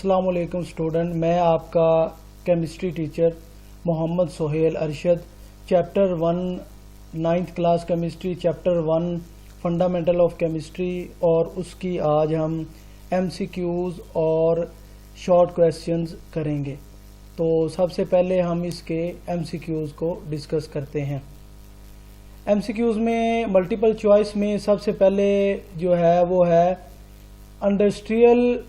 अस्सलाम वालेकुम स्टूडेंट, मैं आपका chemistry teacher Mohammad Sohail Arshad. Chapter 1 9th class chemistry, chapter 1 fundamental of chemistry, और उसकी आज हम एमसीक्यूज़ और शॉर्ट क्वेश्चंस करेंगे। तो सबसे पहले हम इसके एमसीक्यूज़ को डिस्कस करते हैं। एमसीक्यूज़ में मल्टीपल चॉइस में सबसे पहले जो है वो है industrial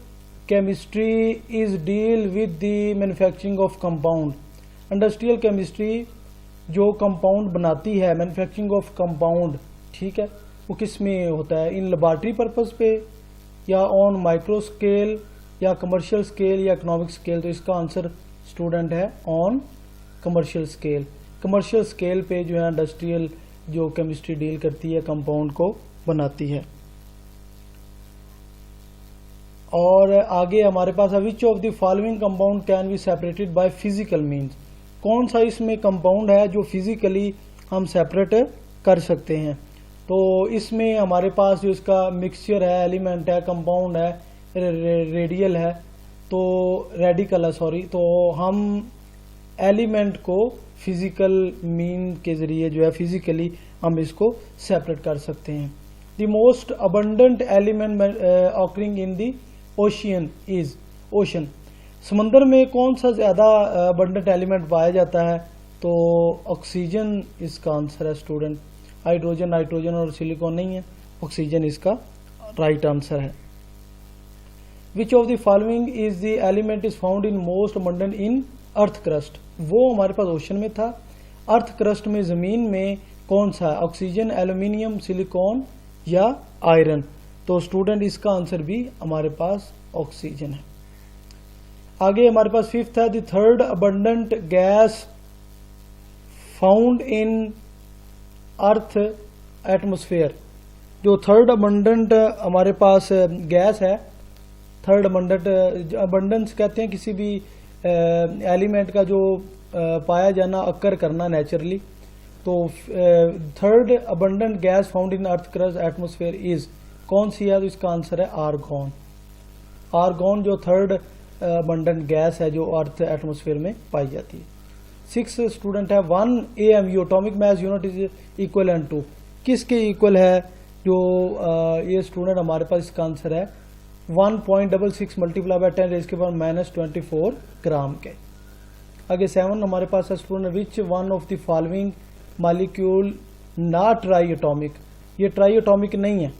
chemistry is deal with the manufacturing of compound. Industrial chemistry जो कंपाउंड बनाती है, मैन्युफैक्चरिंग ऑफ कंपाउंड, ठीक है, वो किस में होता है? इन लेबॉरेटरी पर्पस पे या ऑन माइक्रो स्केल या कमर्शियल स्केल या इकोनॉमिक स्केल। तो इसका आंसर स्टूडेंट है on commercial scale. Commercial scale पे जो है इंडस्ट्रियल जो केमिस्ट्री डील करती है, कंपाउंड को बनाती है। और आगे हमारे पास which of the following compound can be separated by physical means. कौन सा इसमें कंपाउंड है जो फिजिकली हम सेपरेट कर सकते हैं? तो इसमें हमारे पास जो इसका मिक्सचर है, एलिमेंट है, कंपाउंड है, रेडियल है, तो रेडिकल है, सॉरी। तो हम एलिमेंट को फिजिकल मीन के जरिए जो है फिजिकली हम इसको सेपरेट कर सकते हैं। The most abundant element occurring in the ocean is ocean. समंदर में कौन सा ज्यादा अबंडेंट एलिमेंट पाया जाता है? तो ऑक्सीजन इसका आंसर है स्टूडेंट। हाइड्रोजन, नाइट्रोजन और सिलिकॉन नहीं है, ऑक्सीजन इसका राइट आंसर है। विच of the following is the element is found in most abundant in earth crust. वो हमारे पास ओशन में था। अर्थ क्रस्ट में, जमीन में कौन सा है? ऑक्सीजन, एल्यूमिनियम, सिलिकॉन या आयरन। तो स्टूडेंट इसका आंसर भी हमारे पास ऑक्सीजन है। आगे हमारे पास फिफ्थ है, the third abundant gas found in earth atmosphere. जो थर्ड अबंडेंट हमारे पास गैस है, थर्ड अबंडेंट, अबंडेंस कहते हैं किसी भी एलिमेंट का जो पाया जाना, अक्कर करना नेचुरली। तो third abundant gas found in earth crust atmosphere is कौन सी है? तो इसका आंसर है आर्गॉन। आर्गॉन जो थर्ड अबंडेंट गैस है जो अर्थ एटमोस्फेयर में पाई जाती है। 6 स्टूडेंट है, 1 AMU atomic mass unit is equal to. किसके इक्वल है? जो ये स्टूडेंट हमारे पास इसका आंसर है 1.66 मल्टीप्लाई बाय 10⁻⁻24 ग्राम के। आगे 7 हमारे पास है student, which one of the following molecule not try atomic. ये ट्राई एटॉमिक नहीं है।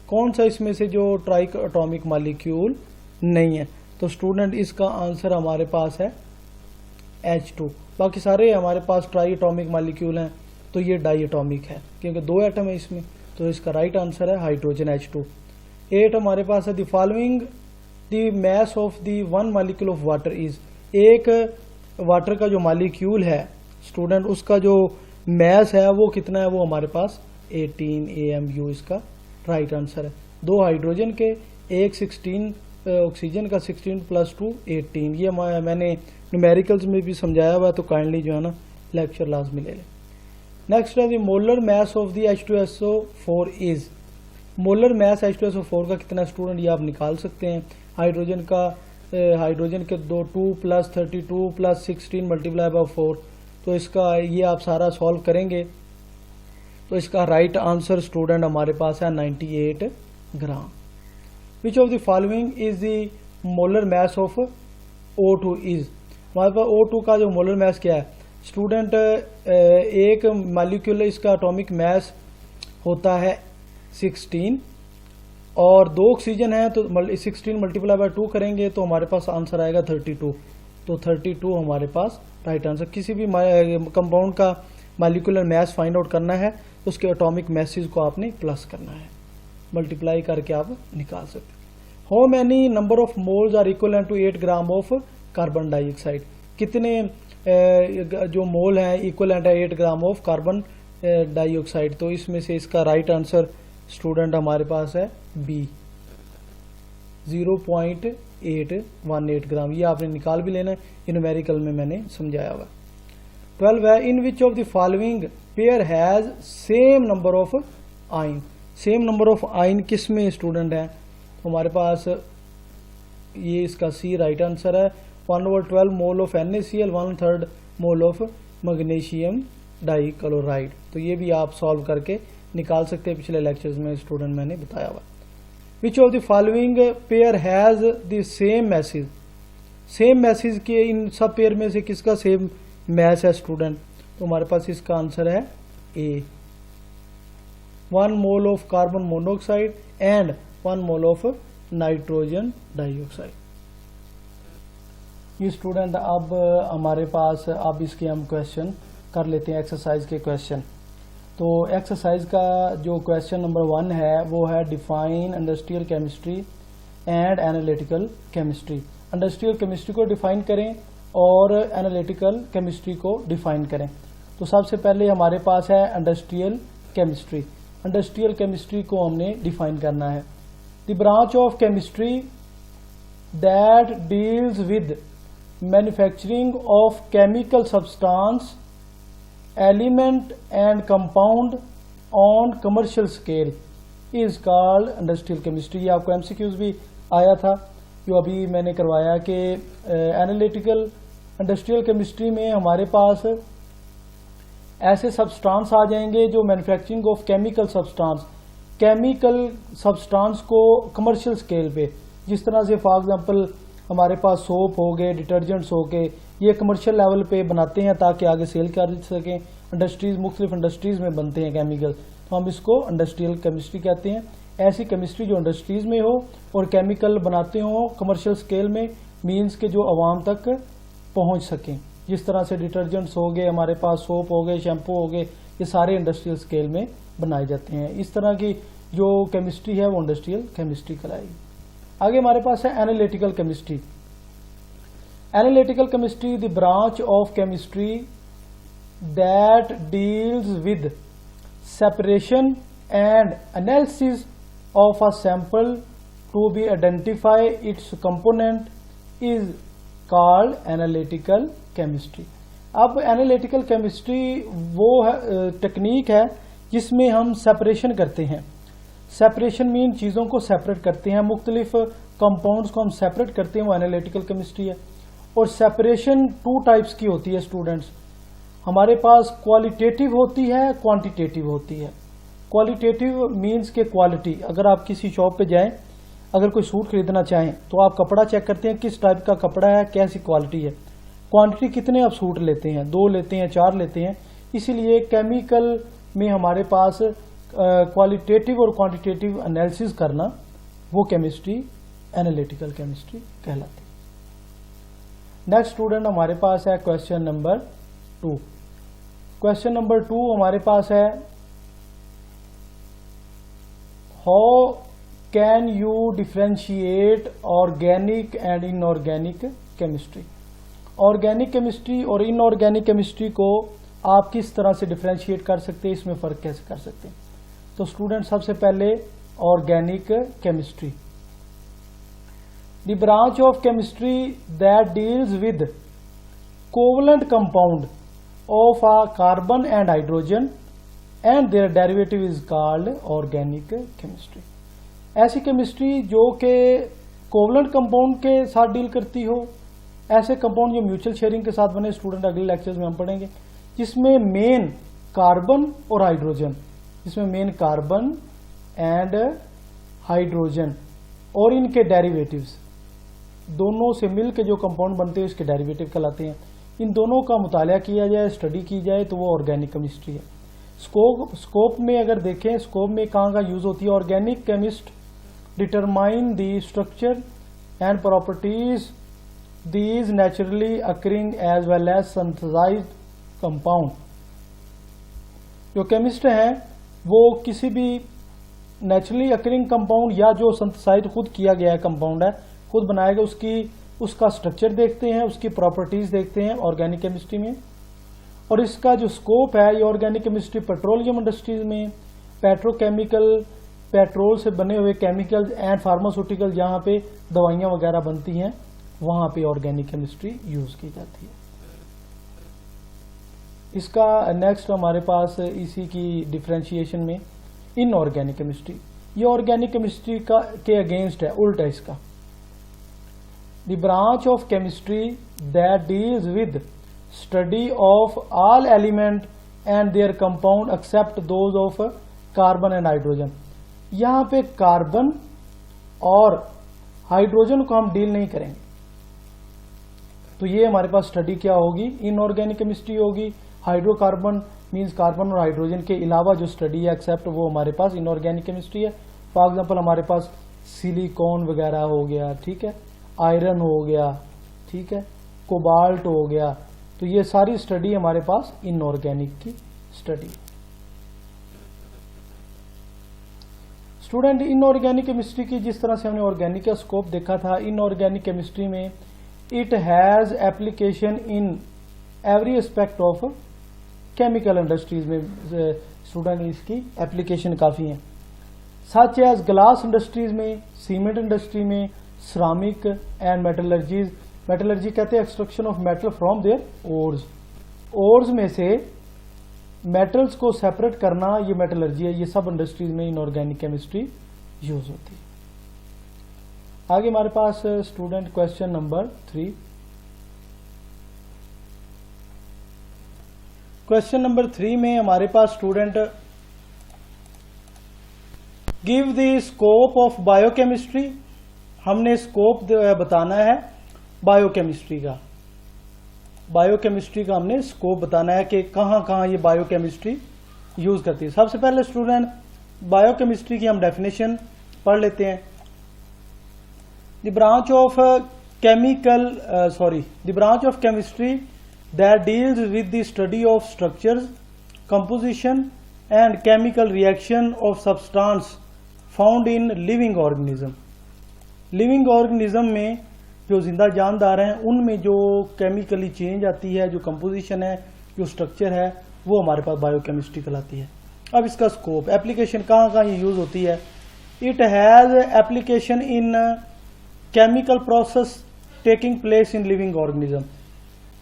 कौन सा इसमें से जो ट्राई एटॉमिक मॉलिक्यूल नहीं है? तो स्टूडेंट इसका आंसर हमारे पास है H2। बाकी सारे हमारे पास ट्राई एटॉमिक मॉलिक्यूल हैं, तो ये डाई एटॉमिक है क्योंकि 2 एटम है इसमें। तो इसका राइट आंसर है हाइड्रोजन H2। 8 हमारे पास है, the following the mass of the one molecule of water is. एक वाटर का जो मॉलिक्यूल है स्टूडेंट, उसका जो मैस है वो कितना है? वो हमारे पास 18 AMU इसका राइट आंसर है। 2 हाइड्रोजन के, 1 16 ऑक्सीजन का, 16 + 2 18। ये मैंने न्यूमेरिकल्स में भी समझाया हुआ है, तो काइंडली जो है ना लेक्चर लाजमी ले लें। नेक्स्ट है, the molar mass of the H2SO4 is. Molar mass H2SO4 का कितना स्टूडेंट? ये आप निकाल सकते हैं। हाइड्रोजन का, हाइड्रोजन के 2 + 32 + 16 मल्टीप्लाई बाय 4। तो इसका ये आप सारा सॉल्व करेंगे तो इसका राइट आंसर स्टूडेंट हमारे पास है 98 ग्राम। Which of the following is the molar mass of O2 is. हमारे पास O2 का जो मोलर मैस क्या है स्टूडेंट? एक मॉलिक्यूल, इसका एटॉमिक मैस होता है 16 और 2 ऑक्सीजन है, तो 16 मल्टीप्लाई बाय 2 करेंगे तो हमारे पास आंसर आएगा 32। तो 32 हमारे पास राइट आंसर। किसी भी कंपाउंड का मॉलिक्यूलर मैस फाइंड आउट करना है तो उसके एटॉमिक मैसेज को आपने प्लस करना है, मल्टीप्लाई करके आप निकाल सकते हैं। How many number of moles are equal to 8 gram of carbon dioxide. कितने जो मोल है इक्वल है 8 ग्राम ऑफ कार्बन डाइऑक्साइड। तो इसमें से इसका राइट आंसर स्टूडेंट हमारे पास है बी, 0.818 ग्राम। ये आपने निकाल भी लेना है, न्यूमेरिकल में मैंने समझाया हुआ। 12 है, in which of the following pair has same number of ion. Same number of ion किस में स्टूडेंट है? हमारे पास ये इसका सी राइट आंसर है। 1/12 mole of NaCl, 1/3 mole of magnesium dichloride. तो ये भी आप सॉल्व करके निकाल सकते हैं, पिछले लेक्चर्स में स्टूडेंट मैंने बताया हुआ। विच of the following pair has the same message, same message के इन सब पेयर में से किसका सेम मैस है स्टूडेंट? तो हमारे पास इसका आंसर है ए, 1 mole of carbon monoxide and 1 mole of nitrogen dioxide. ये स्टूडेंट अब हमारे पास अब इसके हम क्वेश्चन कर लेते हैं, एक्सरसाइज के क्वेश्चन। तो एक्सरसाइज का जो क्वेश्चन नंबर 1 है वो है define industrial chemistry and analytical chemistry. Industrial chemistry को डिफाइन करें और एनालिटिकल केमिस्ट्री को डिफाइन करें। तो सबसे पहले हमारे पास है इंडस्ट्रियल केमिस्ट्री। इंडस्ट्रियल केमिस्ट्री को हमने डिफाइन करना है। The branch of chemistry that deals with manufacturing of chemical substance element and compound on commercial scale is called industrial chemistry. ये आपको एमसीक्यूज भी आया था जो अभी मैंने करवाया कि एनालिटिकल इंडस्ट्रियल केमिस्ट्री में हमारे पास ऐसे सब्सटेंस आ जाएंगे जो मैन्युफैक्चरिंग ऑफ केमिकल सब्सटेंस को कमर्शियल स्केल पे, जिस तरह से फॉर एग्जांपल हमारे पास सोप हो गए, डिटर्जेंट्स हो गए, ये कमर्शियल लेवल पे बनाते हैं ताकि आगे सेल कर सकें। इंडस्ट्रीज, मुख्तलिफ इंडस्ट्रीज में बनते हैं केमिकल, तो हम इसको इंडस्ट्रियल केमिस्ट्री कहते हैं। ऐसी केमिस्ट्री जो इंडस्ट्रीज में हो और केमिकल बनाते हो कमर्शियल स्केल में, मीन्स के जो आवाम तक पहुंच सकें। जिस तरह से डिटर्जेंट्स हो गए, हमारे पास सोप हो गए, शैम्पू हो गए, ये सारे इंडस्ट्रियल स्केल में बनाए जाते हैं। इस तरह की जो केमिस्ट्री है वो इंडस्ट्रियल केमिस्ट्री कहलाएगी। आगे हमारे पास है analytical chemistry. Analytical chemistry the branch of chemistry that deals with separation and analysis of a sample to be identify its component is called analytical chemistry. अब एनालिटिकल केमिस्ट्री वो technique है जिसमें हम सेपरेशन करते हैं। सेपरेशन मीन चीज़ों को separate करते हैं, मुख्तलिफ कंपाउंड्स को हम सेपरेट करते हैं, वो एनालिटिकल केमिस्ट्री है। और सेपरेशन 2 टाइप्स की होती है स्टूडेंट्स। हमारे पास क्वालिटेटिव होती है, क्वांटिटेटिव होती है। क्वालिटेटिव मीन्स के क्वालिटी, अगर आप किसी शॉप पे जाएं, अगर कोई सूट खरीदना चाहें तो आप कपड़ा चेक करते हैं किस टाइप का कपड़ा है, कैसी क्वालिटी है। क्वांटिटी कितने आप सूट लेते हैं, 2 लेते हैं, 4 लेते हैं। इसीलिए केमिकल में हमारे पास क्वालिटेटिव और क्वांटिटेटिव एनालिसिस करना, वो केमिस्ट्री एनालिटिकल केमिस्ट्री कहलाती है। नेक्स्ट स्टूडेंट हमारे पास है क्वेश्चन नंबर 2। क्वेश्चन नंबर 2 हमारे पास है how can you differentiate organic and inorganic chemistry. Organic chemistry और इनऑर्गेनिक केमिस्ट्री को आप किस तरह से डिफरेंशिएट कर सकते हैं, इसमें फर्क कैसे कर सकते हैं। तो स्टूडेंट सबसे पहले organic chemistry, the branch of chemistry that deals with covalent compound of a carbon and hydrogen and their derivative is called organic chemistry. ऐसी केमिस्ट्री जो कि कोवलेंट कंपाउंड के साथ डील करती हो, ऐसे कंपाउंड जो म्यूचुअल शेयरिंग के साथ बने, स्टूडेंट अगले लेक्चर्स में हम पढ़ेंगे, जिसमें मेन कार्बन और हाइड्रोजन, जिसमें मेन कार्बन एंड हाइड्रोजन और इनके डेरिवेटिव्स दोनों से मिलकर जो कंपाउंड बनते हैं इसके डेरिवेटिव कहलाते हैं। इन दोनों का मुताला किया जाए, स्टडी की जाए, तो वो ऑर्गेनिक केमिस्ट्री है। स्कोप में अगर देखें, स्कोप में कहाँ का यूज होती है, organic chemist determine the structure and properties these naturally occurring as well as synthesized compound. जो केमिस्ट हैं वो किसी भी नेचुरली अकरिंग कंपाउंड या जो सिंथेसाइज खुद किया गया है कंपाउंड है, खुद बनाया गया, उसका स्ट्रक्चर देखते हैं, उसकी प्रॉपर्टीज देखते हैं ऑर्गेनिक केमिस्ट्री में। और इसका जो स्कोप है, ये ऑर्गेनिक केमिस्ट्री पेट्रोलियम इंडस्ट्रीज में, पेट्रोकेमिकल, पेट्रोल से बने हुए केमिकल्स एंड फार्मास्यूटिकल, जहाँ पे दवाइयाँ वगैरह बनती हैं, वहाँ पे ऑर्गेनिक केमिस्ट्री यूज की जाती है। इसका नेक्स्ट हमारे पास इसी की डिफरेंशिएशन में इनऑर्गेनिक केमिस्ट्री। ये ऑर्गेनिक केमिस्ट्री का के अगेंस्ट है, उल्टा इसका। The branch of chemistry that deals with study of all element and their compound except those of carbon and hydrogen. यहां पे कार्बन और हाइड्रोजन को हम डील नहीं करेंगे, तो ये हमारे पास स्टडी क्या होगी, इनऑर्गेनिक केमिस्ट्री होगी। हाइड्रोकार्बन मींस कार्बन और हाइड्रोजन के अलावा जो स्टडी है एक्सेप्ट वो हमारे पास इनऑर्गेनिक केमिस्ट्री है। फॉर एग्जांपल हमारे पास सिलिकॉन वगैरह हो गया, ठीक है, आयरन हो गया, ठीक है, कोबाल्ट हो गया, तो ये सारी स्टडी हमारे पास इनऑर्गेनिक की स्टडी। स्टूडेंट, इनऑर्गेनिक केमिस्ट्री की जिस तरह से हमने ऑर्गेनिक का स्कोप देखा था, इनऑर्गेनिक केमिस्ट्री में it has application in every aspect of chemical industries में स्टूडेंट इसकी एप्लीकेशन काफी है, सच एज ग्लास इंडस्ट्रीज में, सीमेंट इंडस्ट्री में, सिरामिक एंड मेटलर्जीज। मेटलर्जी कहते हैं extraction of metal from their ores. Ores में से मेटल्स को सेपरेट करना, ये मेटलर्जी है। ये सब इंडस्ट्रीज में इनऑर्गेनिक केमिस्ट्री यूज होती है। आगे हमारे पास student question number 3। Question number 3 में हमारे पास student give the scope of biochemistry. हमने स्कोप बताना है बायोकेमिस्ट्री का। बायोकेमिस्ट्री का हमने स्कोप बताना है कि कहां कहां ये बायोकेमिस्ट्री यूज करती है। सबसे पहले स्टूडेंट बायोकेमिस्ट्री की हम डेफिनेशन पढ़ लेते हैं। The branch of chemistry that deals with the study of structures, composition and chemical reaction of substance found in living organism. Living organism में जो जिंदा जानदार हैं उनमें जो केमिकली चेंज आती है, जो कंपोजिशन है, जो स्ट्रक्चर है, वो हमारे पास बायोकेमिस्ट्री कहलाती है। अब इसका स्कोप, एप्लीकेशन कहाँ कहाँ ये यूज होती है। It has application in chemical process taking place in living organism.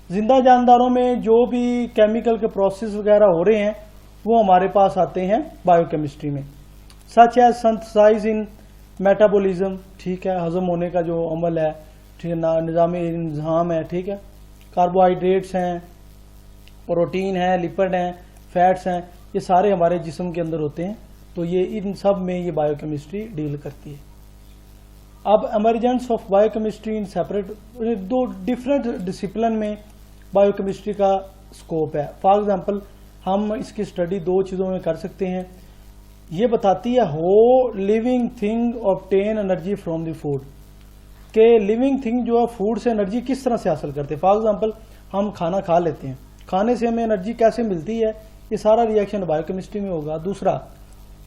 जिंदा जानदारों में जो भी केमिकल के प्रोसेस वगैरह हो रहे हैं वो हमारे पास आते हैं बायोकेमिस्ट्री में। Such as synthesize in metabolism, ठीक है, हजम होने का जो अमल है, ठीक है, निज़ामी इंजाम है, ठीक है, कार्बोहाइड्रेट्स हैं, प्रोटीन है, लिपिड हैं, फैट्स हैं, ये सारे हमारे जिस्म के अंदर होते हैं। तो ये इन सब में ये बायोकेमिस्ट्री डील करती है। अब emergence of biochemistry in separate, दो डिफरेंट डिसिप्लिन में बायोकेमिस्ट्री का स्कोप है। फॉर एग्जांपल हम इसकी स्टडी दो चीज़ों में कर सकते हैं। ये बताती है हो living thing obtain energy from the food, के लिविंग थिंग जो है फूड से एनर्जी किस तरह से हासिल करते हैं। फॉर एग्जांपल हम खाना खा लेते हैं, खाने से हमें एनर्जी कैसे मिलती है, ये सारा रिएक्शन बायोकेमिस्ट्री में होगा। दूसरा,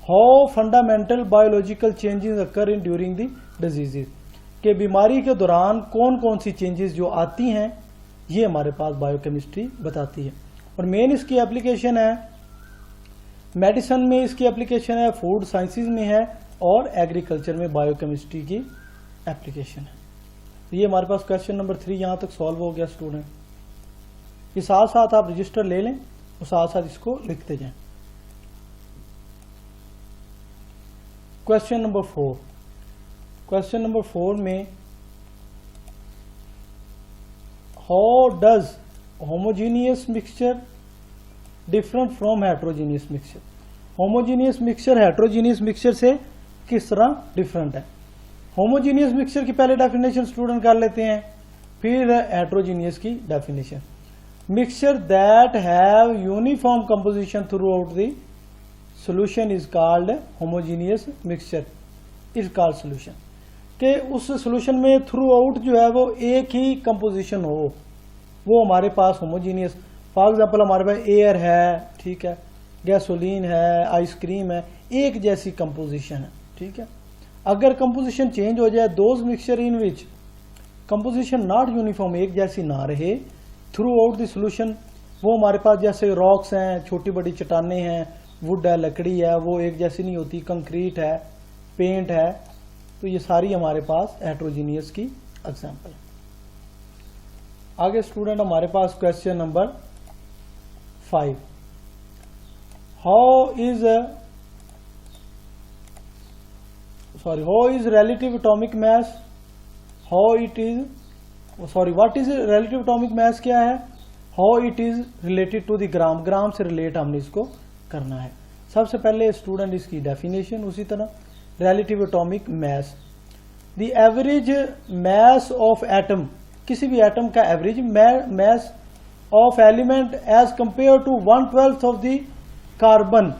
how fundamental biological changes occur in during the diseases, के बीमारी के दौरान कौन कौन सी चेंजेस जो आती हैं ये हमारे पास बायोकेमिस्ट्री बताती है। और मेन इसकी एप्लीकेशन है मेडिसिन में, इसकी एप्लीकेशन है फूड साइंसेज में है, और एग्रीकल्चर में बायोकेमिस्ट्री की एप्लीकेशन है। तो ये हमारे पास क्वेश्चन नंबर 3 यहां तक सॉल्व हो गया स्टूडेंट। ये साथ साथ आप रजिस्टर ले लें और साथ साथ इसको लिखते जाएं। Question number 4। क्वेश्चन नंबर 4 में how does homogeneous mixture different from heterogeneous mixture. Homogeneous mixture heterogeneous mixture से किस तरह डिफरेंट है। होमोजीनियस मिक्सचर की पहले डेफिनेशन स्टूडेंट कर लेते हैं, फिर हेट्रोजीनियस की definition. Mixture that have uniform composition through out the solution is called homogeneous mixture is called solution, के उस सोल्यूशन में थ्रू आउट जो है वो एक ही कंपोजिशन हो, वो हमारे पास होमोजीनियस। फॉर एग्जांपल हमारे पास एयर है, ठीक है, गैसोलीन है, आइसक्रीम है, एक जैसी कंपोजिशन है, ठीक है। अगर कंपोजिशन चेंज हो जाए, those mixture in which composition not uniform, एक जैसी ना रहे थ्रू आउट द सोल्यूशन, वो हमारे पास जैसे रॉक्स हैं, छोटी बड़ी चट्टाने हैं, वुड है, लकड़ी है, वो एक जैसी नहीं होती, कंक्रीट है, पेंट है, तो ये सारी हमारे पास हेट्रोजीनियस की एग्जांपल। आगे स्टूडेंट हमारे पास question number 5। How is relative atomic mass, how it is sorry, what is relative atomic mass क्या है, how it is related to the gram, gram से रिलेट हमने इसको करना है। सबसे पहले स्टूडेंट इसकी डेफिनेशन, उसी तरह relative atomic mass, the average mass of atom, किसी भी एटम का average mass of element as compare to 1/12 of the carbon.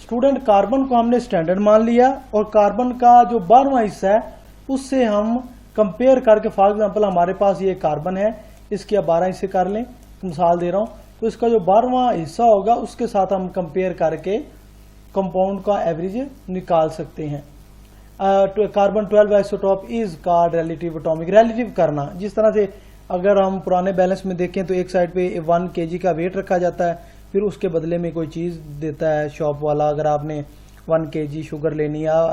Student carbon को हमने स्टैंडर्ड मान लिया और कार्बन का जो 12वां हिस्सा है उससे हम कंपेयर करके, फॉर एग्जांपल हमारे पास ये कार्बन है, इसके अब 12 हिस्से कर लें, मिसाल दे रहा हूं, तो इसका जो 12वां हिस्सा होगा उसके साथ हम कंपेयर करके कंपाउंड का एवरेज निकाल सकते हैं। Carbon 12 isotope is called relative atomic, relative करना, जिस तरह से अगर हम पुराने बैलेंस में देखें तो एक साइड पे 1 kg का वेट रखा जाता है, फिर उसके बदले में कोई चीज़ देता है शॉप वाला, अगर आपने 1 kg शुगर लेनी या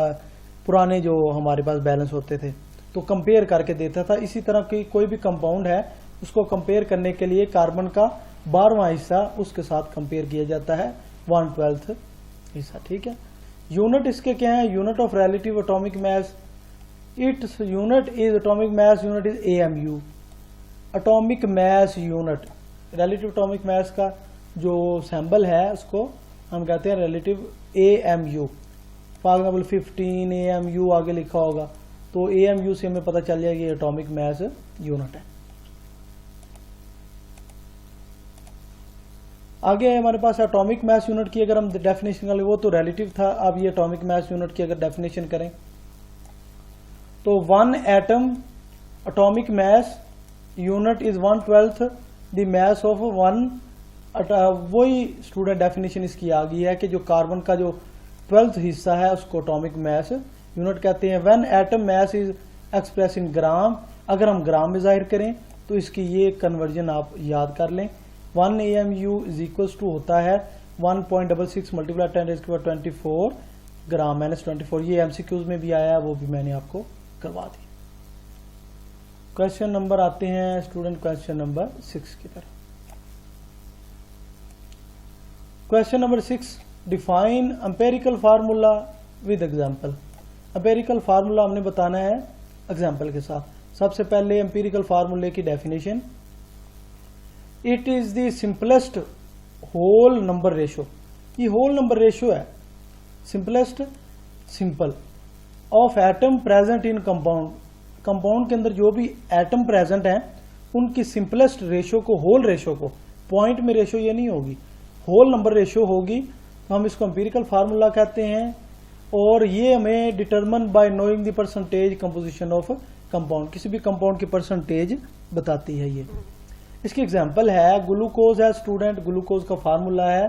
पुराने जो हमारे पास बैलेंस होते थे तो कंपेयर करके देता था। इसी तरह की कोई भी कंपाउंड है उसको कंपेयर करने के लिए कार्बन का 12वां हिस्सा उसके साथ कंपेयर किया जाता है 1/12 हिस्सा, ठीक है। यूनिट इसके क्या है, unit of relative atomic mass, its unit is atomic mass unit is AMU, atomic mass unit. Relative atomic मास का जो सिंबल है उसको हम कहते हैं relative AMU। For example 15 AMU आगे लिखा होगा तो AMU से हमें पता चल जाएगा ये एटॉमिक मास यूनिट है। आगे हमारे पास एटॉमिक मास यूनिट की अगर हम डेफिनेशन करें, वो तो रिलेटिव था, अब ये एटॉमिक मास यूनिट की अगर डेफिनेशन करें तो 1 atom atomic mass unit is 1/12 the mass of 1। वही स्टूडेंट डेफिनेशन इसकी आ गई है कि जो कार्बन का जो 12th हिस्सा है उसको एटॉमिक मास यूनिट कहते हैं। When atom mass is express in gram, अगर हम ग्राम में जाहिर करें तो इसकी ये कन्वर्जन आप याद कर लें, 1 AMU इज इक्वल्स टू होता है 1.66 मल्टीप्लाई 10⁻24 ग्राम -24। ये MCQs में भी आया है, वो भी मैंने आपको करवा दी। क्वेश्चन नंबर आते हैं स्टूडेंट क्वेश्चन नंबर 6 की तरफ। Question number 6, define empirical formula with example. Empirical formula हमने बताना है एग्जांपल के साथ। सबसे पहले एम्पेरिकल फार्मूले की definition, it is the simplest whole number ratio, ये होल नंबर रेशो है, simplest simple of atom present in compound, compound के अंदर जो भी एटम प्रेजेंट हैं उनकी सिंपलेस्ट रेशो को, होल रेशो को, पॉइंट में रेशो ये नहीं होगी, होल नंबर रेशो होगी, तो हम इसको एम्पिरिकल फार्मूला कहते हैं। और ये हमें determine bye knowing the percentage composition of compound, किसी भी कंपाउंड की परसेंटेज बताती है ये। इसकी एग्जांपल है ग्लूकोज है स्टूडेंट, ग्लूकोज का फार्मूला है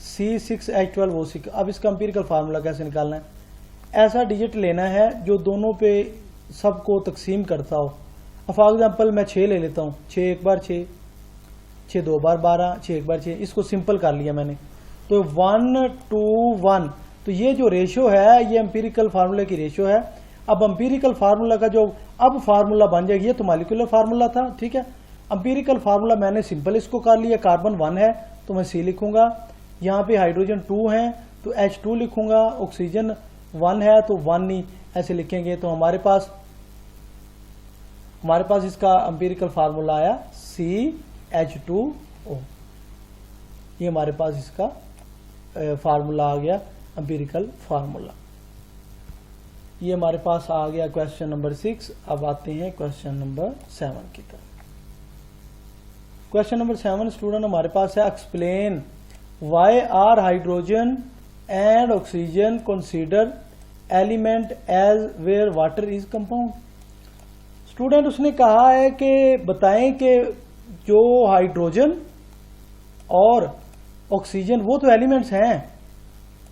C6H12O6। अब इसका एम्पिरिकल फार्मूला कैसे निकालना है, ऐसा डिजिट लेना है जो दोनों पे सबको तकसीम करता हो। अब फॉर एग्जाम्पल मैं 6 ले लेता हूँ, 6 एक बार 6, 6 2 बार 12, 6 एक बार 6, इसको सिंपल कर लिया मैंने, तो 1 to 1, तो ये जो रेशो है ये एम्पिरिकल फार्मूले की रेशो है। अब एम्पिरिकल फार्मूला का जो अब फार्मूला बन जाएगी, ये तो मॉलिक्यूलर फार्मूला था, ठीक है। एम्पिरिकल फार्मूला मैंने सिंपल इसको कर लिया, कार्बन 1 है तो मैं C लिखूंगा, यहाँ पे हाइड्रोजन 2 है तो H2 लिखूंगा, ऑक्सीजन 1 है तो 1 नहीं, ऐसे लिखेंगे तो हमारे पास इसका एम्पिरिकल फार्मूला आया CH2O। ये हमारे पास इसका फार्मूला आ गया एम्पिरिकल फार्मूला। ये हमारे पास आ गया क्वेश्चन नंबर 6। अब आते हैं क्वेश्चन नंबर 7 की तरफ। क्वेश्चन नंबर 7 स्टूडेंट हमारे पास है, explain why are hydrogen and oxygen consider element as where water is compound. Student उसने कहा है कि बताएं कि जो हाइड्रोजन और ऑक्सीजन वो तो एलिमेंट्स हैं,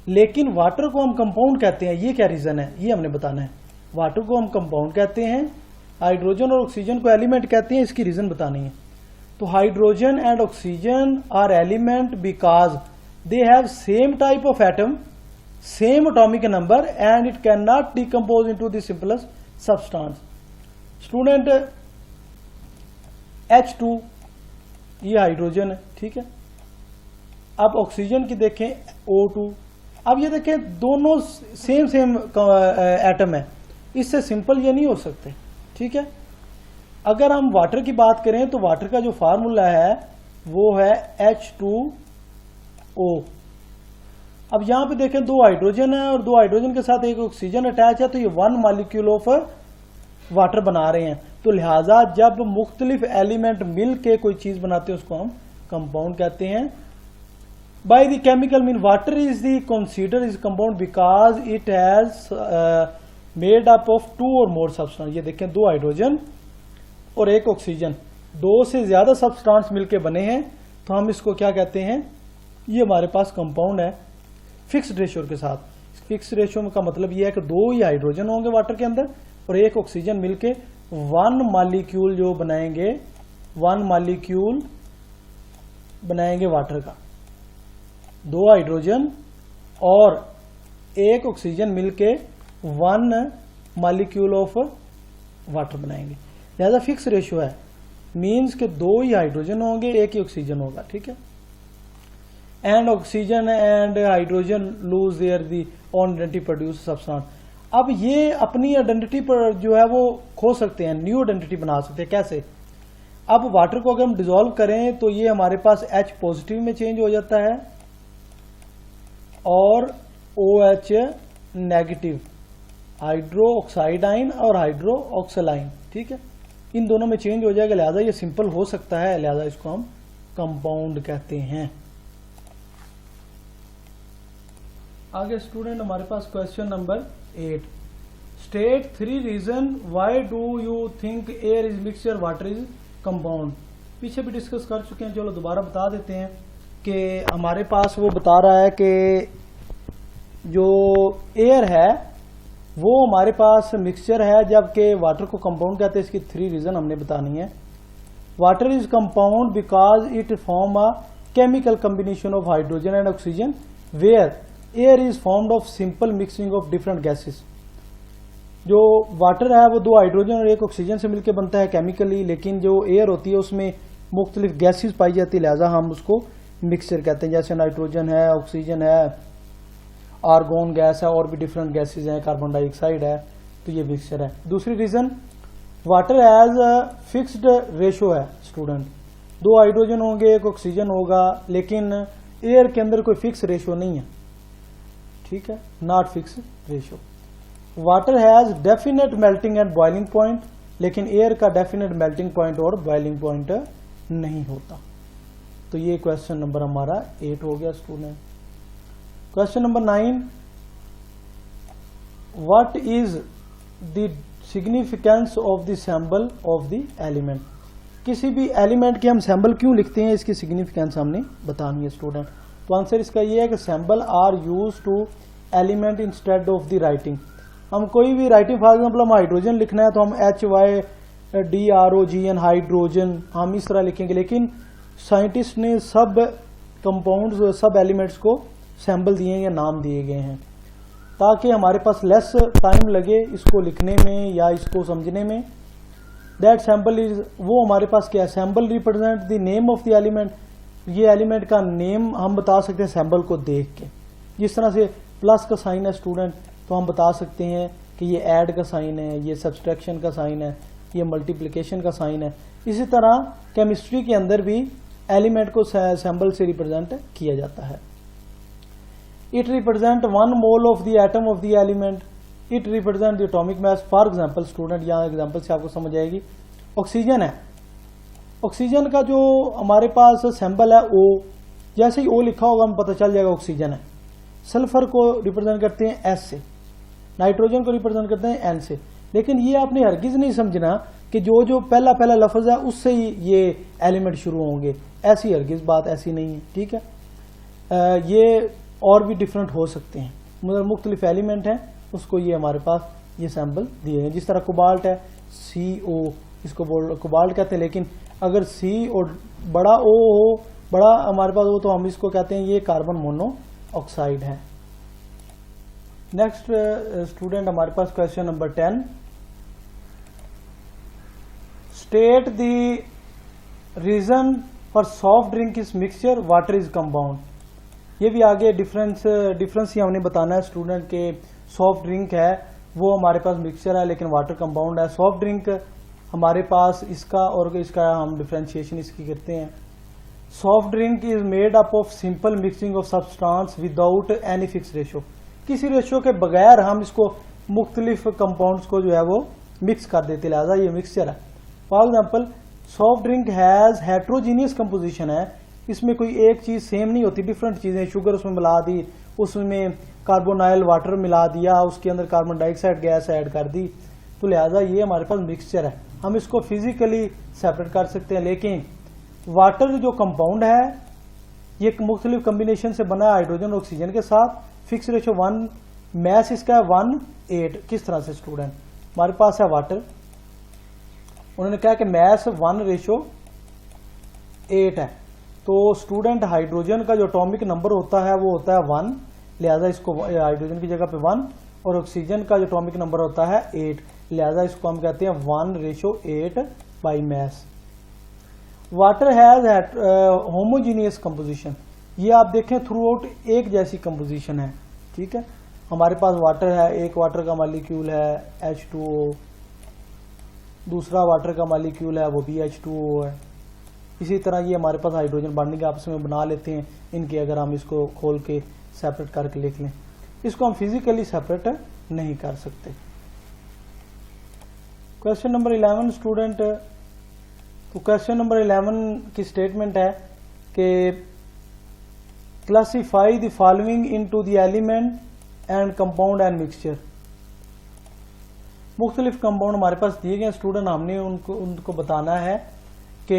लेकिन वाटर को हम कंपाउंड कहते हैं, ये क्या रीजन है, ये हमने बताना है। वाटर को हम कंपाउंड कहते हैं, हाइड्रोजन और ऑक्सीजन को एलिमेंट कहते हैं, इसकी रीजन बतानी है। तो hydrogen and oxygen are element because they have same type of atom, same atomic number and it can not decompose into the simplest substance. Student H2 ये हाइड्रोजन है, ठीक है। अब ऑक्सीजन की देखें O2, अब ये देखें दोनों सेम एटम है, इससे सिंपल ये नहीं हो सकते, ठीक है। अगर हम वाटर की बात करें तो वाटर का जो फार्मूला है वो है H2O। अब यहां पे देखें 2 हाइड्रोजन है और 2 हाइड्रोजन के साथ एक ऑक्सीजन अटैच है, तो ये 1 मॉलिक्यूल ऑफ वाटर बना रहे हैं। तो लिहाजा जब मुख्तलिफ एलिमेंट मिल के कोई चीज बनाते हैं उसको हम कंपाउंड कहते हैं। By the chemical mean water is the consider is compound because it has made up of 2 और मोर सब्सटेंस। ये देखें 2 हाइड्रोजन और 1 ऑक्सीजन, 2 से ज्यादा सब्सटेंस मिलके बने हैं, तो हम इसको क्या कहते हैं, ये हमारे पास कंपाउंड है फिक्स्ड रेशियो के साथ। फिक्स्ड रेशियो का मतलब ये है कि 2 ही हाइड्रोजन होंगे वाटर के अंदर और 1 ऑक्सीजन मिलके 1 मॉलिक्यूल जो बनाएंगे, 1 मॉलिक्यूल बनाएंगे वाटर का। 2 हाइड्रोजन और 1 ऑक्सीजन मिलके 1 मॉलिक्यूल ऑफ वाटर बनाएंगे। लिहाजा फिक्स रेशियो है, मीन्स के 2 ही हाइड्रोजन होंगे, 1 ही ऑक्सीजन होगा, ठीक है। And oxygen and hydrogen lose their the own identity produce substance. अब ये अपनी आइडेंटिटी पर जो है वो खो सकते हैं, न्यू आइडेंटिटी बना सकते हैं। कैसे? अब वाटर को अगर हम डिसॉल्व करें तो ये हमारे पास H पॉजिटिव में चेंज हो जाता है और OH नेगेटिव, हाइड्रो ऑक्साइडाइन और हाइड्रो ऑक्सलाइन, ठीक है, इन दोनों में चेंज हो जाएगा। लिहाजा ये सिंपल हो सकता है, लिहाजा इसको हम कंपाउंड कहते हैं। आगे स्टूडेंट हमारे पास question number 8, state 3 reason why do you think air is mixture water is compound. पीछे भी डिस्कस कर चुके हैं, चलो दोबारा बता देते हैं कि हमारे पास वो बता रहा है कि जो एयर है वो हमारे पास मिक्सचर है, जबकि वाटर को कंपाउंड कहते हैं। इसकी 3 रीजन हमने बतानी है। Water is compound because it form a chemical combination of hydrogen and oxygen where air is formed of simple mixing of different gases. जो वाटर है वो 2 हाइड्रोजन और 1 ऑक्सीजन से मिलकर बनता है केमिकली, लेकिन जो एयर होती है उसमें मुख्तलिफ गैसेस पाई जाती है, लिहाजा हम उसको मिक्सचर कहते हैं। जैसे नाइट्रोजन है, ऑक्सीजन है, आर्गोन गैस है और भी डिफरेंट गैसेज हैं, कार्बन डाइऑक्साइड है, तो ये मिक्सचर है। दूसरी reason, water as a fixed ratio है स्टूडेंट। 2 हाइड्रोजन होंगे, 1 ऑक्सीजन होगा, लेकिन एयर के अंदर कोई फिक्स रेशियो नहीं है, ठीक है, not fix ratio. Water has definite melting and boiling point, लेकिन एयर का डेफिनेट मेल्टिंग पॉइंट और बॉइलिंग पॉइंट नहीं होता। तो ये क्वेश्चन नंबर हमारा 8 हो गया student. Question number 9, what is the significance of the symbol of the element. किसी भी एलिमेंट के हम सिंबल क्यों लिखते हैं, इसकी सिग्निफिकेंस हमने बतानी है स्टूडेंट। तो आंसर इसका ये है कि symbol are use to element instead of the writing. हम कोई भी राइटिंग, फॉर एग्जाम्पल हम हाइड्रोजन लिखना है तो हम HYDROGN हाइड्रोजन हम इस तरह लिखेंगे, लेकिन साइंटिस्ट ने सब कंपाउंड्स, सब एलिमेंट्स को सिंबल दिए या नाम दिए गए हैं ताकि हमारे पास लेस टाइम लगे इसको लिखने में या इसको समझने में। दैट सिंबल इज, वो हमारे पास क्या है, symbol represent the name of the element. ये एलिमेंट का नेम हम बता सकते हैं सिंबल को देख के। जिस तरह से प्लस का साइन है स्टूडेंट, तो हम बता सकते हैं कि ये ऐड का साइन है, ये सब्सट्रैक्शन का साइन है, ये मल्टीप्लिकेशन का साइन है। इसी तरह केमिस्ट्री के अंदर भी एलिमेंट को सिंबल से रिप्रेजेंट किया जाता है। It represent 1 mole of the atom of the element, it represent the atomic mass. For example student, यहाँ एग्जाम्पल से आपको समझ आएगी। ऑक्सीजन है, ऑक्सीजन का जो हमारे पास सिंबल है O, जैसे ही O लिखा होगा हमें पता चल जाएगा ऑक्सीजन है। सल्फर को रिप्रेजेंट करते हैं S से, नाइट्रोजन को रिप्रेजेंट करते हैं N से। लेकिन ये आपने हरगिज नहीं समझना कि जो जो पहला पहला लफ्ज है उससे ही ये एलिमेंट शुरू होंगे, ऐसी हरगिज बात ऐसी नहीं है, ठीक है। ये और भी डिफरेंट हो सकते हैं, मतलब मुख्तलिफ एलिमेंट हैं, उसको ये हमारे पास ये सैम्पल दिए हैं। जिस तरह कोबाल्ट है CO, इसको कोबाल्ट कहते हैं, लेकिन अगर C और बड़ा O हो, बड़ा हमारे पास हो, तो हम इसको कहते हैं ये कार्बन मोनोऑक्साइड है। नेक्स्ट स्टूडेंट हमारे पास question number 10, state the reason for soft drink is mixture water is compound. ये भी आगे डिफरेंस ही हमने बताना है स्टूडेंट के। सॉफ्ट ड्रिंक है वो हमारे पास मिक्सचर है लेकिन वाटर कंपाउंड है। सॉफ्ट ड्रिंक हमारे पास इसका और इसका हम डिफ्रेंशिएशन इसकी करते हैं। Soft drink is made up of simple mixing of substance without any fix ratio, किसी रेशो के बगैर हम इसको मुख्तलिफ कंपाउंड्स को जो है वो मिक्स कर देते, लिहाजा ये मिक्सचर है। For example soft drink has heterogeneous composition है, इसमें कोई एक चीज सेम नहीं होती, डिफरेंट चीजें, शुगर उसमें मिला दी, उसमें कार्बोनाइल वाटर मिला दिया, उसके अंदर कार्बन डाइऑक्साइड गैस ऐड कर दी, तो लिहाजा ये हमारे पास मिक्सचर है। हम इसको फिजिकली सेपरेट कर सकते हैं, लेकिन वाटर जो कंपाउंड है ये मुख्तलिफ कम्बिनेशन से बना है हाइड्रोजन और ऑक्सीजन के साथ, फिक्स रेशो 1, मैस इसका है 1:8। किस तरह से स्टूडेंट, हमारे पास है वाटर, उन्होंने कहा कि मैस 1:8 है, तो स्टूडेंट हाइड्रोजन का जो एटॉमिक नंबर होता है वो होता है 1, लिहाजा इसको हाइड्रोजन की जगह पे 1, और ऑक्सीजन का जो एटॉमिक नंबर होता है 8, लिहाजा इसको हम कहते हैं 1:8 by mess. Water has homogeneous composition, ये आप देखें थ्रू आउट एक जैसी कंपोजिशन है, ठीक है। हमारे पास वाटर है, एक वाटर का मॉलिक्यूल है H2O, दूसरा वाटर का मॉलिक्यूल है वो भी H2O है। इसी तरह ये हमारे पास हाइड्रोजन बॉन्डिंग आपस में बना लेते हैं इनके, अगर हम इसको खोल के सेपरेट करके लिख लें, इसको हम फिजिकली सेपरेट नहीं कर सकते। क्वेश्चन नंबर 11 स्टूडेंट, तो क्वेश्चन नंबर 11 की स्टेटमेंट है कि classify the following into the element and compound and mixture. मुख्तलिफ कंपाउंड हमारे पास दिए गए स्टूडेंट, हमने उनको बताना है कि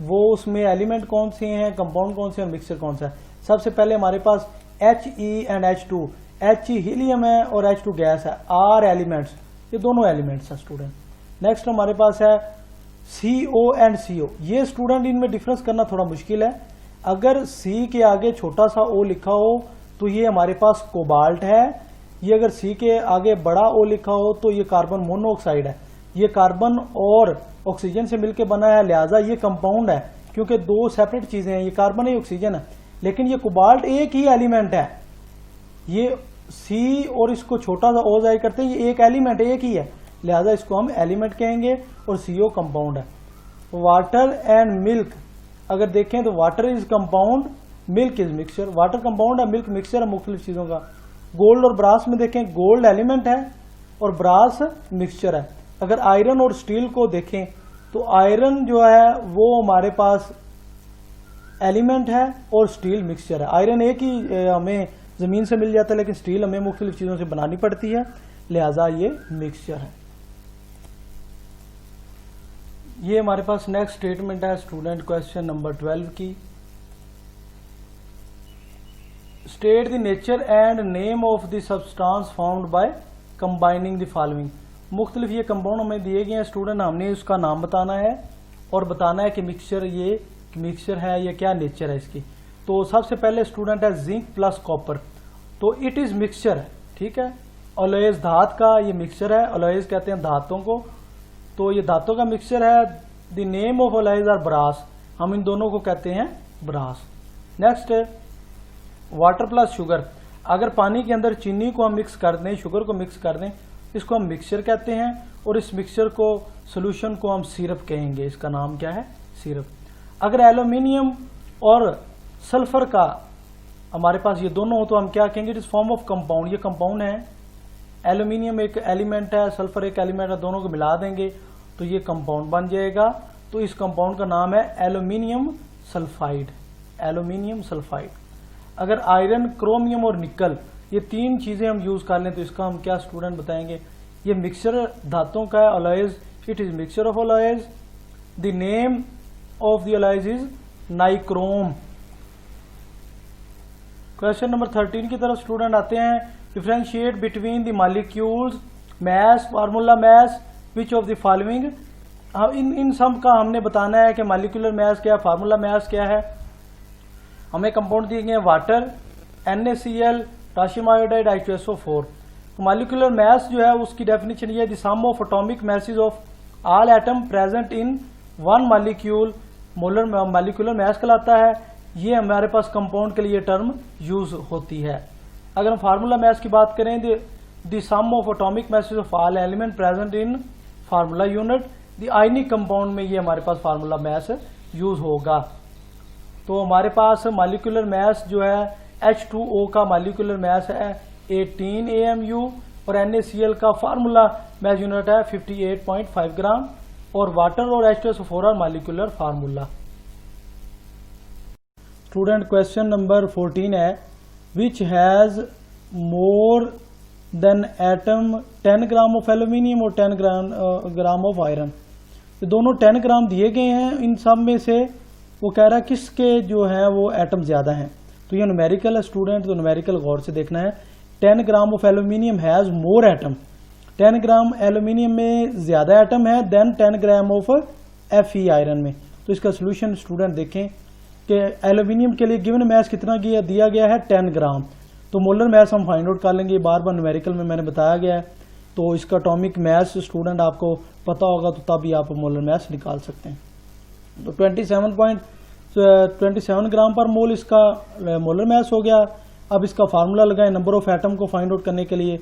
वो उसमें एलिमेंट कौन से हैं, कंपाउंड कौन से हैं और मिक्सचर कौन सा है। सबसे पहले हमारे पास He and H2, He helium है और H2 गैस है, आर एलिमेंट्स, ये दोनों एलिमेंट्स हैं स्टूडेंट। नेक्स्ट हमारे पास है CO एंड CO, ये स्टूडेंट इनमें डिफरेंस करना थोड़ा मुश्किल है। अगर C के आगे छोटा सा O लिखा हो तो ये हमारे पास कोबाल्ट है, ये अगर C के आगे बड़ा O लिखा हो तो ये कार्बन मोनोऑक्साइड है, ये कार्बन और ऑक्सीजन से मिलकर बना है, लिहाजा ये कंपाउंड है, क्योंकि दो सेपरेट चीजें हैं, ये कार्बन है ऑक्सीजन है, लेकिन ये कोबाल्ट एक ही एलिमेंट है। ये C और इसको छोटा सा O जाहिर करते हैं, ये एक एलिमेंट एक ही है, लिहाजा इसको हम एलिमेंट कहेंगे और CO कंपाउंड है। वाटर एंड मिल्क अगर देखें तो water is compound, milk is mixture, water compound है, मिल्क मिक्सचर है मुख्तलिफ चीजों का। गोल्ड और ब्रास में देखें, गोल्ड एलिमेंट है और ब्रास मिक्सचर है। अगर आयरन और स्टील को देखें तो आयरन जो है वो हमारे पास एलिमेंट है और स्टील मिक्सचर है। आयरन एक ही हमें जमीन से मिल जाता है, लेकिन स्टील हमें मुख्तलिफ चीजों से बनानी पड़ती है, लिहाजा ये मिक्सचर है। ये हमारे पास नेक्स्ट स्टेटमेंट है स्टूडेंट क्वेश्चन नंबर 12 की। State the nature and name of the substance found by combining the following. मुख्तलिफ ये कंपाउंड हमें दिए गए हैं स्टूडेंट, हमने उसका नाम बताना है और बताना है कि मिक्सचर ये मिक्सचर है या क्या नेचर है इसकी। तो सबसे पहले स्टूडेंट है जिंक प्लस कॉपर, तो इट इज मिक्सचर है, ठीक है। अलॉयज धात का ये मिक्सचर है, अलॉयज कहते हैं धातों को, तो ये धातों का मिक्सचर है। The name of alloys are brass, हम इन दोनों को कहते हैं brass. Next water plus sugar, अगर पानी के अंदर चीनी को हम मिक्स कर दें, शुगर को मिक्स कर दें, इसको हम मिक्सचर कहते हैं और इस मिक्सचर को सोल्यूशन को हम सिरप कहेंगे, इसका नाम क्या है, सिरप। अगर एल्यूमिनियम और सल्फर का हमारे पास ये दोनों हो तो हम क्या कहेंगे, it is form of compound, ये कंपाउंड है। एल्यूमिनियम एक एलिमेंट है, सल्फर एक एलिमेंट है, दोनों को मिला देंगे तो ये कंपाउंड बन जाएगा, तो इस कंपाउंड का नाम है एल्यूमिनियम सल्फाइड, एल्यूमिनियम सल्फाइड। अगर आयरन, क्रोमियम और निकल ये तीन चीजें हम यूज कर लें तो इसका हम क्या स्टूडेंट बताएंगे, ये मिक्सचर धातुओं का है, alloys, it is mixture of alloys. The name of the alloys is nichrome. Question number 13 की तरफ स्टूडेंट आते हैं। Differentiate between the molecules, mass, formula mass, which of the following. इन सब का हमने बताना है कि मॉलिक्यूलर मैस क्या है, फार्मूला मैस क्या है। हमें कंपाउंड दिए गए water, NaCl, potassium iodide, H2SO4। तो मॉलिक्यूलर मैस जो है उसकी डेफिनेशन ये है, the sum of atomic masses of all atom present in one molecule molar molecular mass कहलाता है। ये हमारे पास कंपाउंड के लिए टर्म यूज होती है। अगर हम फार्मूला मैस की बात करें, the sum of atomic masses of all element present in formula unit, the ionic compound में ये हमारे पास फार्मूला मैस यूज होगा। तो हमारे पास मॉलिक्यूलर मैस जो है H2O का मॉलिक्यूलर मैस है 18 AMU और NaCl का फार्मूला मैस यूनिट है 58.5 ग्राम और वाटर और H2SO4 are molecular formula. Student question number 14 है which has more than atom 10 gram of aluminium और 10 ग्राम ऑफ आयरन। ये दोनों 10 ग्राम दिए गए हैं, इन सब में से वो कह रहा है किसके जो है वो एटम ज्यादा हैं। तो ये न्यूमेरिकल है स्टूडेंट, तो न्यूमेरिकल गौर से देखना है। 10 gram of aluminium has more atom, 10 gram aluminium में ज्यादा एटम है than 10 gram of Fe iron में। तो इसका सोल्यूशन स्टूडेंट देखें कि एल्यूमिनियम के लिए गिवन मैस कितना दिया गया है 10 ग्राम। तो मोलर मैस हम फाइंड आउट कर लेंगे, बार बार न्यूमेरिकल में मैंने बताया गया है। तो इसका एटॉमिक मैस स्टूडेंट आपको पता होगा तो तभी आप मोलर मैस निकाल सकते हैं। तो 27 ग्राम पर मोल इसका मोलर मैस हो गया। अब इसका फार्मूला लगाएं नंबर ऑफ एटम को फाइंड आउट करने के लिए।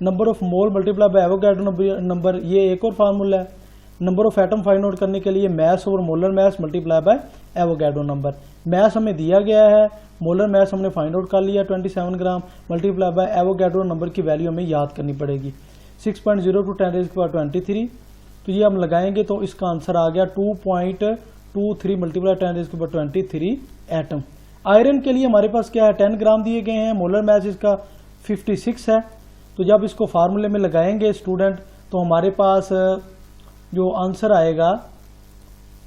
Number of mole multiply by Avogadro number, ये एक और फार्मूला है। Number of atom find out करने के लिए मैस और molar mass multiply by Avogadro number. Mass हमें दिया गया है, मोलर मैस हमने फाइंड आउट कर लिया 27 gram multiply by Avogadro number की वैल्यू हमें याद करनी पड़ेगी 6.02 × 10⁻²⁰। तो ये हम लगाएंगे तो इसका आंसर आ गया 2.23 मल्टीप्लाई 10⁻23 एटम। आयरन के लिए हमारे पास क्या है 10 ग्राम दिए गए हैं, मोलर मैस इसका 56 है। तो जब इसको फार्मूले में लगाएंगे स्टूडेंट तो हमारे पास जो आंसर आएगा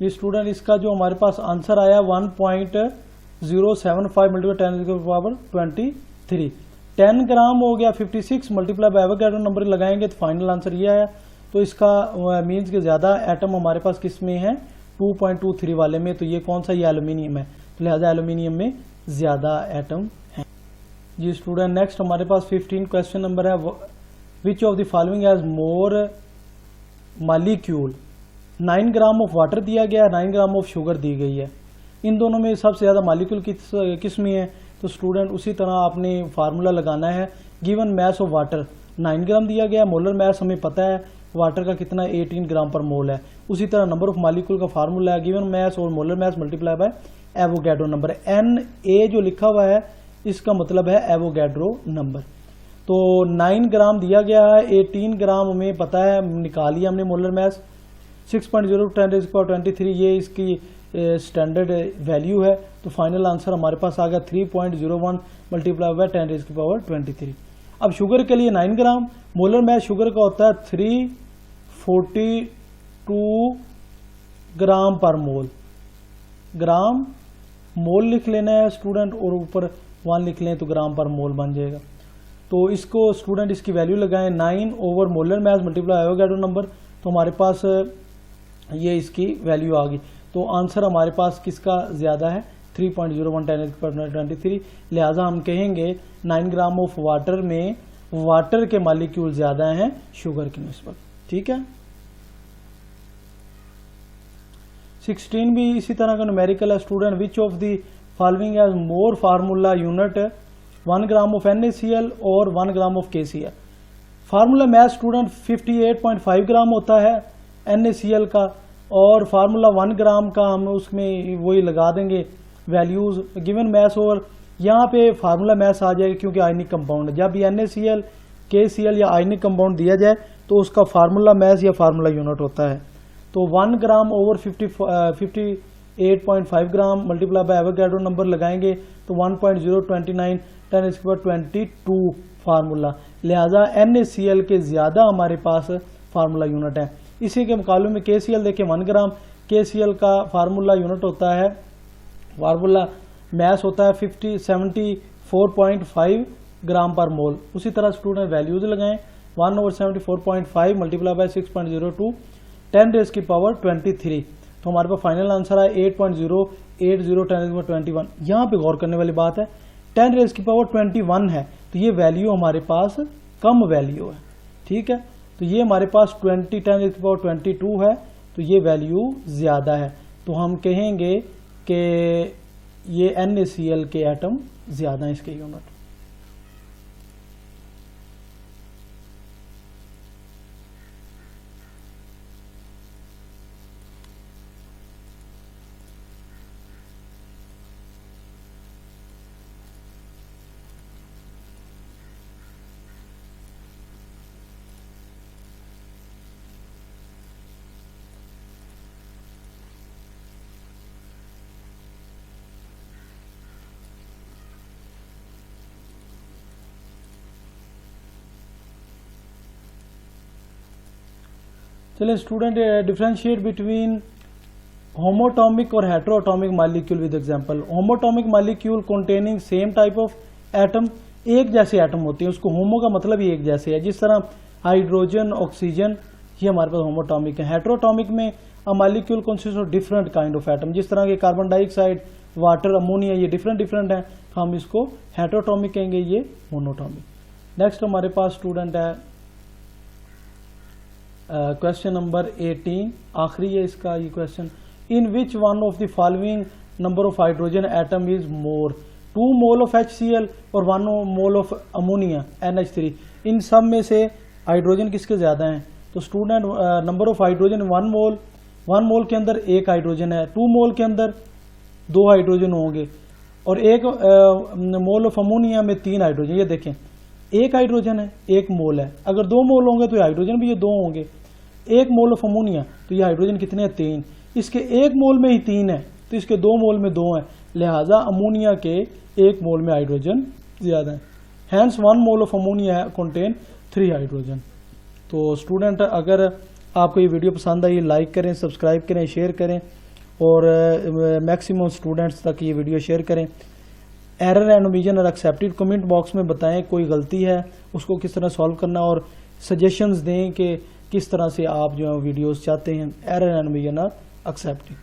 ये स्टूडेंट इसका जो हमारे पास आंसर आया 1.075 मल्टीप्लाई 10⁻23। 10 ग्राम हो गया 56 मल्टीप्लाई बाय एवोगैड्रो नंबर लगाएंगे तो फाइनल आंसर ये आया। तो इसका मीन्स के ज्यादा एटम हमारे पास किस में है 2.23 वाले में। तो ये कौन सा, ये एल्यूमिनियम है, तो लिहाजा एल्यूमिनियम में ज्यादा एटम है। जी स्टूडेंट नेक्स्ट हमारे पास 15 क्वेश्चन नंबर है विच of the following has more molecule. 9 gram of water दिया गया है, 9 ग्राम ऑफ शुगर दी गई है। इन दोनों में सबसे ज्यादा मॉलिक्यूल किस में है। तो स्टूडेंट उसी तरह आपने फार्मूला लगाना है। गिवन मैस ऑफ वाटर 9 ग्राम दिया गया, मोलर मैस हमें पता है वाटर का कितना 18 ग्राम पर मोल है। उसी तरह नंबर ऑफ मॉलिक्यूल का फार्मूला है गिवन मैस और molar mass multiply by Avogadro number. Na जो लिखा हुआ है इसका मतलब है एवोगैड्रो नंबर। तो 9 ग्राम दिया गया है, 18 ग्राम हमें पता है, निकालिए हमने मोलर मैस। 6.0 × 10⁻23 ये इसकी स्टैंडर्ड वैल्यू है। तो फाइनल आंसर हमारे पास आ गया 3.01 मल्टीप्लाई बाय 10⁻23। अब शुगर के लिए 9 ग्राम, मोलर मैस शुगर का होता है 342 ग्राम पर मोल। ग्राम मोल लिख लेना है स्टूडेंट और ऊपर 1 लिख लें तो ग्राम पर मोल बन जाएगा। तो इसको स्टूडेंट इसकी वैल्यू लगाएं 9 over molar mass multiply Avogadro number. तो हमारे पास ये इसकी वैल्यू आ गई। तो आंसर हमारे पास किसका ज्यादा है 3.01 10⁻23। लिहाजा हम कहेंगे 9 ग्राम ऑफ वाटर में वाटर के मॉलिक्यूल ज्यादा हैं शुगर की निस्बत। ठीक है। 16 भी इसी तरह का न्यूमेरिकल है student which of the following has more formula unit 1 gram of NaCl और 1 gram of KCl। Formula math student 58.5 ग्राम होता है NaCl का और फार्मूला 1 ग्राम का हम उसमें वही लगा देंगे वैल्यूज गिवन मैथ। और यहाँ पे फार्मूला मैथ आ जाएगा क्योंकि आयनिक कंपाउंड है। जब NaCl KCl या आयनिक कंपाउंड दिया जाए तो उसका फार्मूला मैथ या फार्मूला यूनिट होता है। तो 1 gram over 58.5 gram multiply by Avogadro number लगाएंगे तो 1.029 10⁻22 फार्मूला। लिहाजा NaCl के ज्यादा हमारे पास फार्मूला यूनिट है। इसी के मुकाबले में KCl देखें 1 ग्राम, KCl का फार्मूला यूनिट होता है, फार्मूला मैथ होता है 74.5 ग्राम पर मोल। उसी तरह स्टूडेंट वैल्यूज लगाएं 1/74.5 मल्टीप्लाई बाय 6.02 10⁻23। तो हमारे पास फाइनल आंसर है 8.080 10⁻21। यहाँ पे गौर करने वाली बात है 10⁻21 है तो ये वैल्यू हमारे पास कम वैल्यू है। ठीक है, तो ये हमारे पास 10⁻22 है तो ये वैल्यू ज्यादा है। तो हम कहेंगे कि ये NaCl के एटम ज्यादा है इसके यूनिट। चलिए स्टूडेंट, डिफरेंशिएट बिटवीन होमोटॉमिक और heteroatomic molecule with example. Homoatomic molecule containing same type of atom, एक जैसे एटम होते हैं, उसको होमो का मतलब ही एक जैसे है, जिस तरह हाइड्रोजन, ऑक्सीजन, ये हमारे पास होमोटॉमिक है। हेटेरोटॉमिक में a molecule consist of different kind of atom, जिस तरह के कार्बन डाइऑक्साइड, वाटर, अमोनिया, ये डिफरेंट डिफरेंट है, तो हम इसको हेटेरोटॉमिक कहेंगे, ये मोनोटॉमिक। नेक्स्ट हमारे पास स्टूडेंट है क्वेश्चन नंबर 18, आखिरी है इसका ये question. In which one of the following number of hydrogen atom is more, 2 mole of HCl और 1 मोल ऑफ अमोनिया NH3, इन सब में से हाइड्रोजन किसके ज्यादा हैं? तो स्टूडेंट, नंबर ऑफ हाइड्रोजन 1 मोल के अंदर 1 हाइड्रोजन है, 2 मोल के अंदर 2 हाइड्रोजन होंगे, और 1 मोल ऑफ अमोनिया में 3 हाइड्रोजन। ये देखें, 1 हाइड्रोजन है, 1 मोल है, अगर 2 मोल होंगे तो हाइड्रोजन भी ये 2 होंगे। 1 मोल ऑफ अमोनिया, तो ये हाइड्रोजन कितने हैं? 3। इसके 1 मोल में ही 3 है, तो इसके 2 मोल में 2 है, लिहाजा अमोनिया के 1 मोल में हाइड्रोजन ज्यादा है। Hence 1 mole of ammonia contain 3 hydrogen. तो स्टूडेंट, अगर आपको ये वीडियो पसंद आई, लाइक करें, सब्सक्राइब करें, शेयर करें, और मैक्सिमम स्टूडेंट्स तक ये वीडियो शेयर करें। एरर एंड ओमिशन और एक्सेप्टेड कमेंट बॉक्स में बताएं कोई गलती है उसको किस तरह सॉल्व करना, और सजेशंस दें कि किस तरह से आप जो है वीडियोस चाहते हैं। एरर एंड ओमिशन और एक्सेप्टेड।